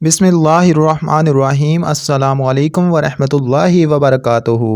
बिस्मिल्लाहिर्रहमानिर्रहीम। अस्सलामु अलैकुम वरहमतुल्लाहि वबरकातुहू।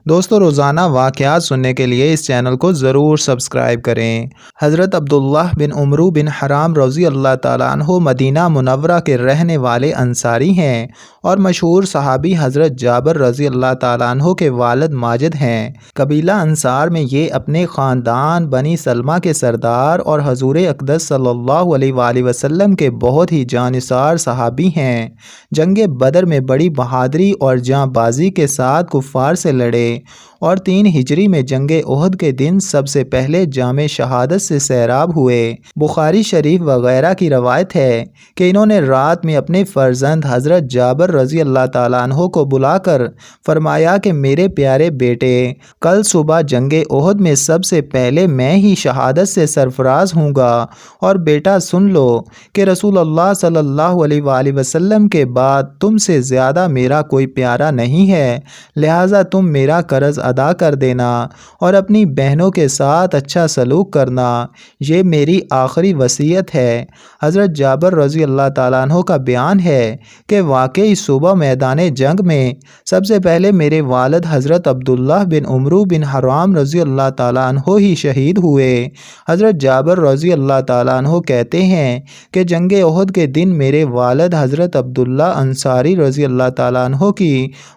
दोस्तों, रोज़ाना वाक़यात सुनने के लिए इस चैनल को ज़रूर सब्सक्राइब करें। हज़रत अब्दुल्लाह बिन उमरू बिन हराम रज़ी अल्लाह ताला अन्हु मदीना मुनव्वरा के रहने वाले अंसारी हैं और मशहूर सहाबी हज़रत जाबिर रज़ी अल्लाह ताला अन्हु के वालिद माजिद हैं। कबीला अंसार में ये अपने ख़ानदान बनी सलमा के सरदार और हज़ूर अक़दस सल्लल्लाहु अलैहि वसल्लम के बहुत ही जानिसार सहाबी हैं। जंगे बदर में बड़ी बहादुरी और जांबाजी के साथ कुफ़ार से लड़े और 3 हिजरी में जंगे उहद के दिन सबसे पहले जामे शहादत से सैराब हुए। बुखारी शरीफ वगैरह की रवायत है कि इन्होंने रात में अपने फ़र्जंद हज़रत जाबिर रज़ी अल्लाह ताला अन्हु को बुलाकर फरमाया कि मेरे प्यारे बेटे, कल सुबह जंगे उहद में सबसे पहले मैं ही शहादत से सरफराज हूँगा और बेटा सुन लो कि रसूलुल्लाह सल्लल्लाहु अलैहि वसल्लम के बाद तुमसे ज़्यादा मेरा कोई प्यारा नहीं है, लिहाजा तुम मेरा कर्ज अदा कर देना और अपनी बहनों के साथ अच्छा सलूक करना। ये मेरी आखिरी वसीयत है। हज़रत जाबिर रज़ी अल्लाह ताला अन्हु का बयान है कि वाकई सुबह मैदान जंग में सबसे पहले मेरे वालिद हज़रत अब्दुल्लाह बिन उमरू बिन हराम रज़ी अल्लाह ताला अन्हु ही शहीद हुए। हज़रत जाबिर रज़ी अल्लाह ताला अन्हु कहते हैं कि जंगे उहद के दिन मेरे वालिद हज़रत अब्दुल्लाह अंसारी रज़ी अल्लाह ताला अन्हु की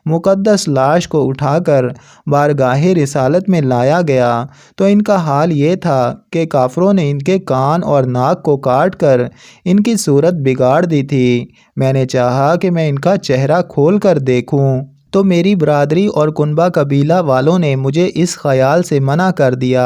मुक़द्दस लाश को उठाकर बारगाहे रिसालत में लाया गया तो इनका हाल ये था कि काफरों ने इनके कान और नाक को काट कर इनकी सूरत बिगाड़ दी थी। मैंने चाहा कि मैं इनका चेहरा खोल कर देखूं तो मेरी बरादरी और कुनबा कबीला वालों ने मुझे इस ख़याल से मना कर दिया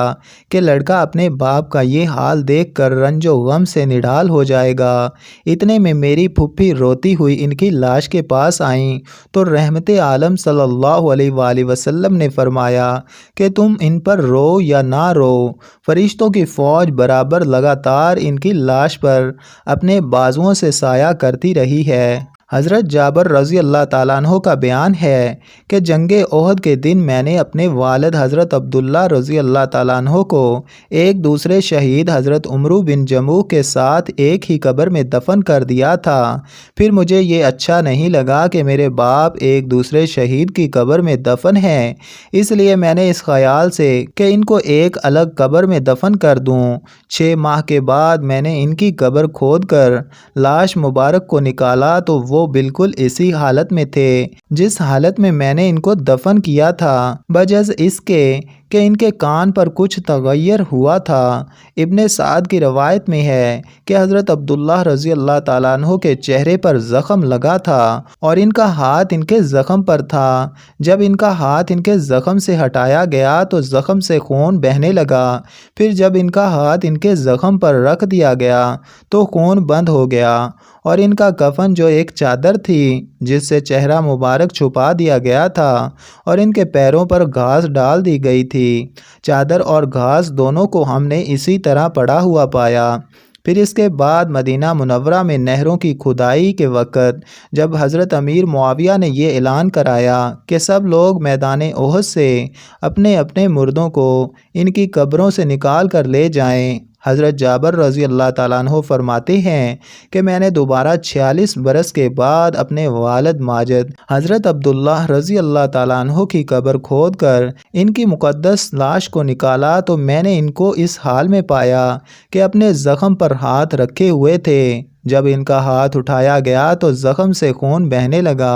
कि लड़का अपने बाप का ये हाल देखकर रंजो गम से निढाल हो जाएगा। इतने में मेरी फुफ्फी रोती हुई इनकी लाश के पास आईं तो रहमते आलम सल्लल्लाहु अलैहि वसल्लम ने फरमाया कि तुम इन पर रो या ना रो, फरिश्तों की फ़ौज बराबर लगातार इनकी लाश पर अपने बाजुओं से साया करती रही है। हज़रत जाबिर रज़ी अल्लाह ताला अन्हु का बयान है कि जंगे उहद के दिन मैंने अपने वालिद हज़रत अब्दुल्लाह रज़ी अल्लाह ताला अन्हु को एक दूसरे शहीद हज़रत उमरू बिन जमूह के साथ एक ही कब्र में दफन कर दिया था। फिर मुझे ये अच्छा नहीं लगा कि मेरे बाप एक दूसरे शहीद की कब्र में दफन हैं, इसलिए मैंने इस ख़याल से कि इनको एक अलग कब्र में दफन कर दूँ। 6 माह के बाद मैंने इनकी कब्र खोद कर लाश मुबारक को निकाला तो वो बिल्कुल इसी हालत में थे जिस हालत में मैंने इनको दफन किया था, बजज़ इसके कि इनके कान पर कुछ तगय्युर हुआ था। इब्ने साद की रवायत में है कि हज़रत अब्दुल्लाह रज़ी अल्लाह ताला अन्हु के चेहरे पर ज़ख़म लगा था और इनका हाथ इनके ज़ख़म पर था। जब इनका हाथ इनके ज़ख़म से हटाया गया तो ज़ख़म से खून बहने लगा। फिर जब इनका हाथ इनके ज़ख़म पर रख दिया गया तो खून बंद हो गया और इनका कफन जो एक चादर थी जिससे चेहरा मुबारक छुपा दिया गया था और इनके पैरों पर घास डाल दी गई थी, चादर और घास दोनों को हमने इसी तरह पड़ा हुआ पाया। फिर इसके बाद मदीना मुनव्वरा में नहरों की खुदाई के वक़्त जब हज़रत अमीर मुआविया ने ये ऐलान कराया कि सब लोग मैदान उहद से अपने अपने मुर्दों को इनकी कब्रों से निकाल कर ले जाएं, हज़रत जाबिर रज़ी अल्लाह ताला अन्हु फरमाते हैं कि मैंने दोबारा 46 बरस के बाद अपने वालिद माजिद हज़रत अब्दुल्लाह रज़ी अल्लाह ताला अन्हु की कब्र खोद कर इनकी मुक़द्दस लाश को निकाला तो मैंने इनको इस हाल में पाया कि अपने ज़ख़म पर हाथ रखे हुए थे। जब इनका हाथ उठाया गया तो ज़ख़म से खून बहने लगा।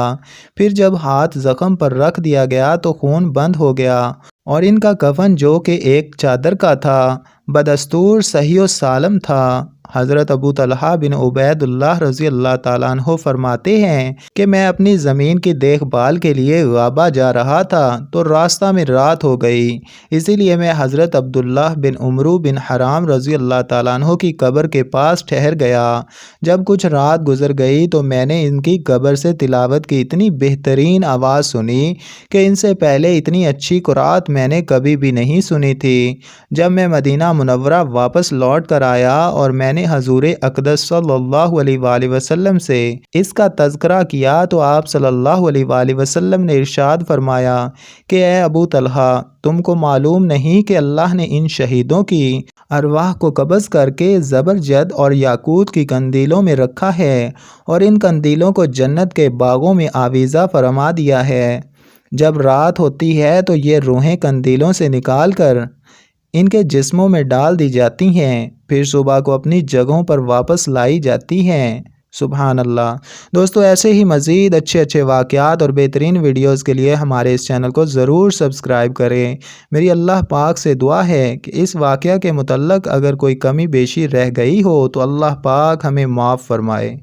फिर जब हाथ ज़ख़म पर रख दिया गया तो खून बंद हो गया और इनका कफन जो कि एक चादर का था बदस्तूर सही व सालम था। हज़रत अबू तलहा बिन उबैदुल्लाह रज़ी अल्लाह ताला अन्हु फरमाते हैं कि मैं अपनी ज़मीन की देखभाल के लिए गाबा जा रहा था तो रास्ता में रात हो गई, इसीलिए मैं हज़रत अब्दुल्लाह बिन उमरू बिन हराम रज़ी अल्लाह ताला अन्हु की कब्र के पास ठहर गया। जब कुछ रात गुजर गई तो मैंने इनकी कब्र से तिलावत की इतनी बेहतरीन आवाज़ सुनी कि इनसे पहले इतनी अच्छी क़ुरात मैंने कभी भी नहीं सुनी थी। जब मैं मदीना मुनव्वरा वापस लौट कर आया और मैंने نے حضور اقدس صلی اللہ علیہ وآلہ وسلم سے اس کا تذکرہ کیا تو آپ صلی اللہ علیہ وآلہ وسلم نے ارشاد فرمایا کہ اے ابو طلحہ، تم کو معلوم نہیں کہ اللہ نے ان شہیدوں کی ارواح کو قبض کر کے زبرجد اور یاقوت کی قندیلوں میں رکھا ہے اور ان قندیلوں کو جنت کے باغوں میں آویزہ فرما دیا ہے۔ جب رات ہوتی ہے تو یہ روحیں قندیلوں سے نکال کر ان کے جسموں میں ڈال دی جاتی ہیں، پھر صبح کو اپنی جگہوں پر واپس لائی جاتی ہیں۔ سبحان اللہ۔ دوستو، ایسے ہی مزید اچھے واقعات اور بہترین ویڈیوز کے لیے ہمارے اس چینل کو ضرور سبسکرائب کریں۔ میری اللہ پاک سے دعا ہے کہ اس واقعہ کے متعلق اگر کوئی کمی بیشی رہ گئی ہو تو اللہ پاک ہمیں معاف فرمائے۔